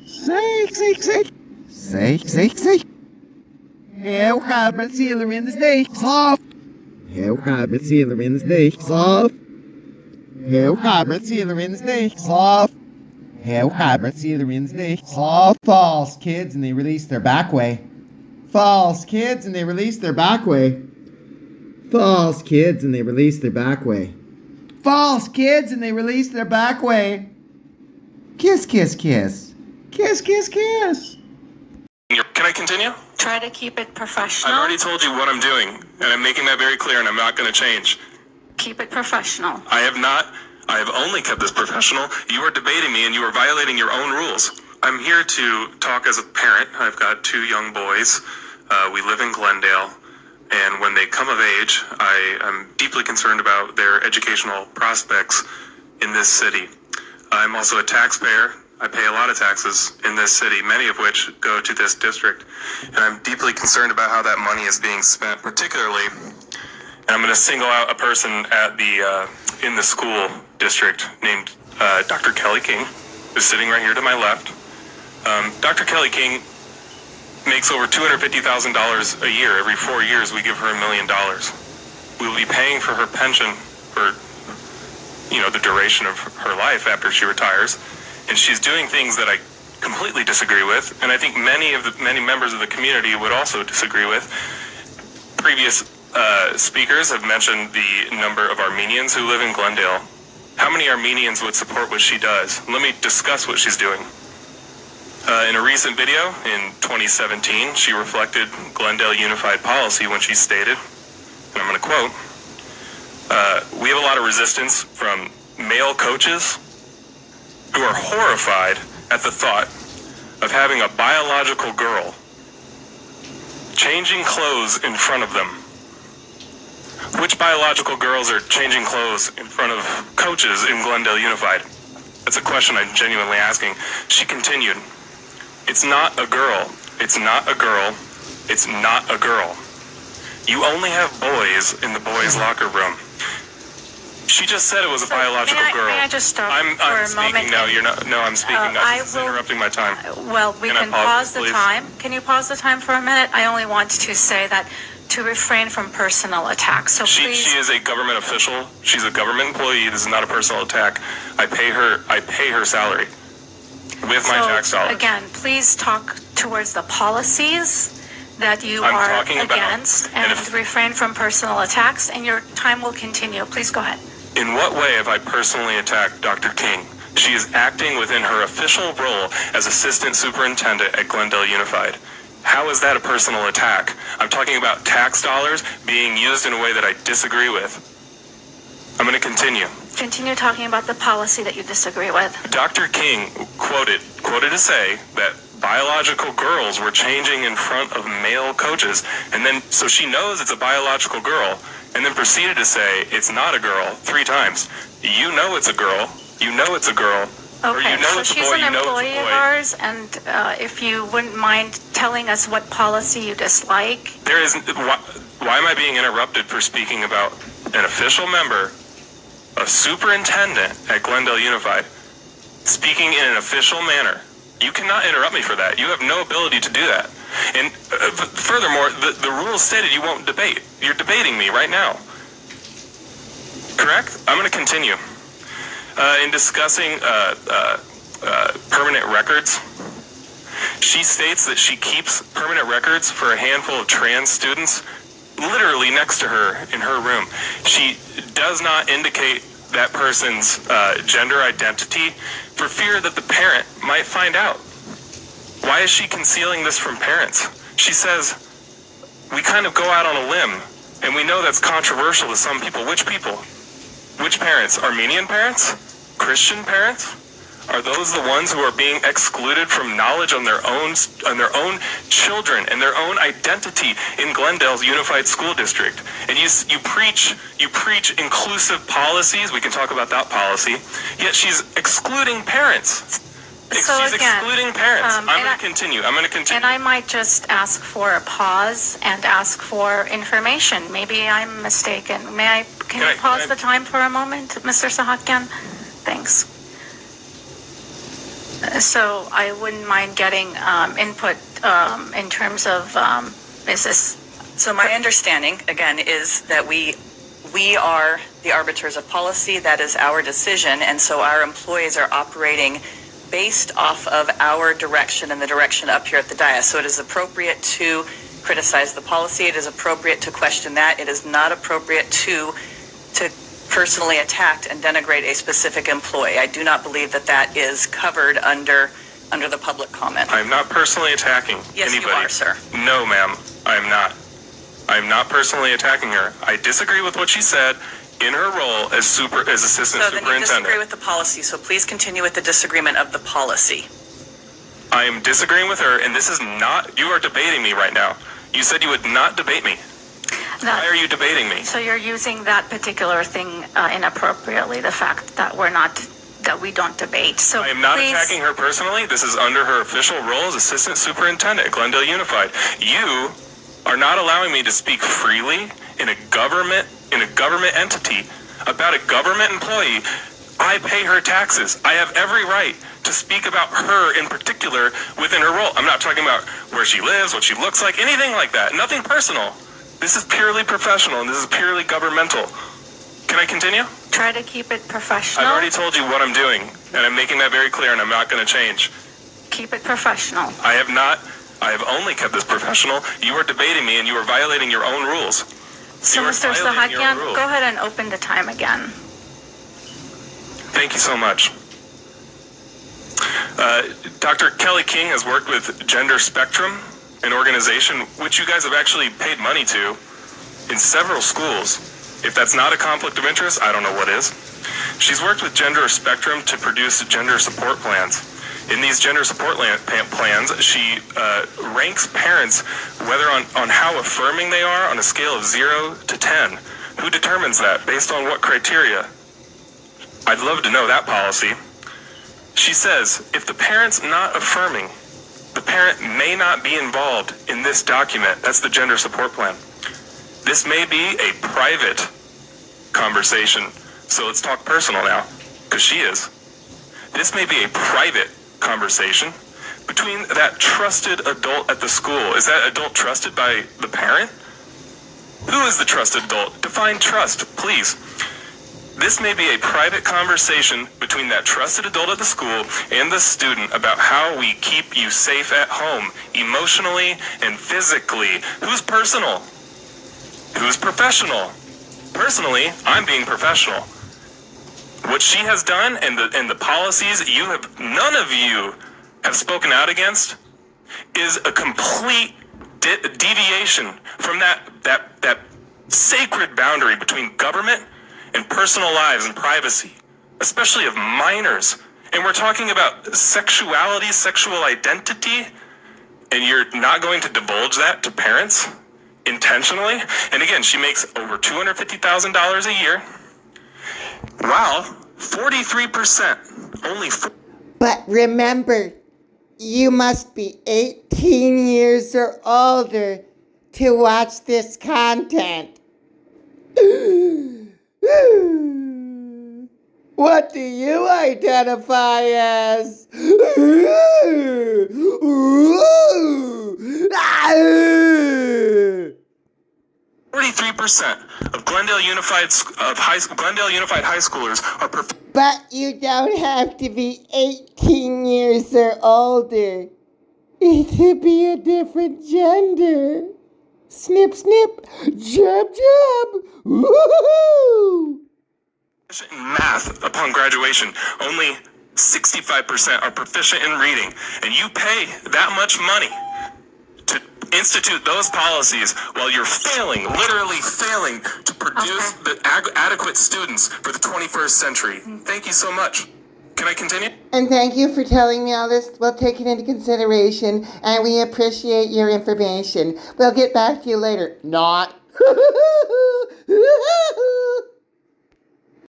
Zeker. Heel gaat met zielen in de steekslaf. Heel gaat met zielen in de steekslaf. Heel gaat met zielen in de steekslaf. Heel gaat met zielen in de steekslaf. False kids and they release their back way. False kids and they release their back way. False kids and they release their back way. False kids and they release their back way. Kiss, kiss, kiss. Kiss, kiss, kiss. Can I continue? Try to keep it professional. I've already told you what I'm doing, and I'm making that very clear, and I'm not going to change. Keep it professional. I have not. I have only kept this professional. You are debating me, and you are violating your own rules. I'm here to talk as a parent. I've got 2 young boys. We live in Glendale, and when they come of age, I am deeply concerned about their educational prospects in this city. I'm also a taxpayer. I pay a lot of taxes in this city, many of which go to this district. And I'm deeply concerned about how that money is being spent, particularly, and I'm going to single out a person at in the school district named Dr. Kelly King, who's sitting right here to my left. Dr. Kelly King makes over $250,000 a year. Every 4 years, we give her $1 million. We will be paying for her pension for, the duration of her life after she retires. And she's doing things that I completely disagree with, and I think many members of the community would also disagree with. Previous speakers have mentioned the number of Armenians who live in Glendale. How many Armenians would support what she does? Let me discuss what she's doing. In a recent video in 2017, she reflected Glendale Unified Policy when she stated, and I'm going to quote, "We have a lot of resistance from male coaches who are horrified at the thought of having a biological girl changing clothes in front of them." Which biological girls are changing clothes in front of coaches in Glendale Unified? That's a question I'm genuinely asking. She continued, "It's not a girl. It's not a girl. It's not a girl. You only have boys in the boys' locker room." She just said it was a biological girl. May I just stop I'm for a speaking moment? now. You're not. No, I'm speaking now. I It's will- interrupting my time. Well, we Can I can pause, pause the please? time. Can you pause the time for a minute? I only want to say that to refrain from personal attacks. So She please. is a government official. She's a government employee. This is not a personal attack. I pay her salary with my tax dollars. Again, please talk towards the policies that you I'm are talking about- against and and if- refrain from personal attacks, and your time will continue. Please go ahead. In what way have I personally attacked Dr. King? She is acting within her official role as assistant superintendent at Glendale Unified. How is that a personal attack? I'm talking about tax dollars being used in a way that I disagree with. I'm going to continue. Continue talking about the policy that you disagree with. Dr. King quoted to say that biological girls were changing in front of male coaches, and then so she knows it's a biological girl, and then proceeded to say it's not a girl 3 times. You know it's a girl. You know it's a girl. Or Okay, you know so it's a she's boy. an You know employee it's a of boy. ours, and if you wouldn't mind telling us what policy you dislike. There is. Why am I being interrupted for speaking about an official member, a superintendent at Glendale Unified, speaking in an official manner? You cannot interrupt me for that. You have no ability to do that. And furthermore, the rules stated you won't debate. You're debating me right now. Correct? I'm going to continue. In discussing permanent records, she states that she keeps permanent records for a handful of trans students literally next to her in her room. She does not indicate that person's gender identity for fear that the parent might find out. Why is she concealing this from parents? She says, we kind of go out on a limb, and we know that's controversial to some people. Which people? Which parents? Armenian parents? Christian parents? Are those the ones who are being excluded from knowledge on their own children and their own identity in Glendale's Unified School District? And you preach inclusive policies. We can talk about that policy. Yet she's excluding parents. So She's again, excluding parents. I'm going to and continue. And I might just ask for a pause and ask for information. Maybe I'm mistaken. Can you pause the time for a moment, Mr. Sahatyan? Thanks. So I wouldn't mind getting input in terms of, is this, So my understanding, again, is that we are the arbiters of policy. That is our decision. And so our employees are operating based off of our direction and the direction up here at the dais. So it is appropriate to criticize the policy. It is appropriate to question that. It is not appropriate to personally attack and denigrate a specific employee. I do not believe that that is covered under the public comment. I'm not personally attacking Yes, anybody. you are, sir. No, ma'am, I'm not. I'm not personally attacking her. I disagree with what she said in her role as assistant So then you disagree superintendent. with the policy. So please continue with the disagreement of the policy. I am disagreeing with her, and this is not, you are debating me right now. You said you would not debate me. Why are you debating me? So you're using that particular thing inappropriately, the fact that we don't debate. So I am not please, attacking her personally. This is under her official role as assistant superintendent at Glendale Unified. You are not allowing me to speak freely in a government entity about a government employee. I pay her taxes. I have every right to speak about her in particular within her role. I'm not talking about where she lives, what she looks like, anything like that. Nothing personal. This is purely professional, and this is purely governmental. Can I continue? try to keep it professional. I've already told you what I'm doing, and I'm making that very clear, and I'm not going to change. Keep it professional. I have not. I have only kept this professional. You are debating me, and you are violating your own rules. So, You are Mr. violating your own Sahakian, rules. go ahead and open the time again. Thank you so much. Dr. Kelly King has worked with Gender Spectrum, an organization which you guys have actually paid money to in several schools. If that's not a conflict of interest, I don't know what is. She's worked with Gender Spectrum to produce gender support plans. In these gender support plans, she ranks parents whether on how affirming they are on a scale of 0 to 10. Who determines that? Based on what criteria? I'd love to know that policy. She says, if the parent's not affirming, the parent may not be involved in this document. That's the gender support plan. This may be a private conversation. So let's talk personal now, because she is. This may be a private conversation between that trusted adult at the school. Is that adult trusted by the parent? Who is the trusted adult? Define trust, please. This may be a private conversation between that trusted adult at the school and the student about how we keep you safe at home, emotionally and physically. Who's personal? Who's professional? Personally, I'm being professional. What she has done and the policies none of you have spoken out against is a complete deviation from that sacred boundary between government and personal lives and privacy, especially of minors. And we're talking about sexuality, sexual identity, and you're not going to divulge that to parents intentionally. And again, she makes over $250,000 a year. Wow, 43%, only. But remember, you must be 18 years or older to watch this content. What do you identify as? 43% of Glendale Unified high schoolers are But you don't have to be 18 years or older to be a different gender. Snip, snip, jab, jab. Woo-hoo-hoo! proficient in math upon graduation. Only 65% are proficient in reading. And you pay that much money to institute those policies while you're literally failing to produce the adequate students for the 21st century. Thank you so much. Can I continue? And thank you for telling me all this. We'll take it into consideration, and we appreciate your information. We'll get back to you later. Not.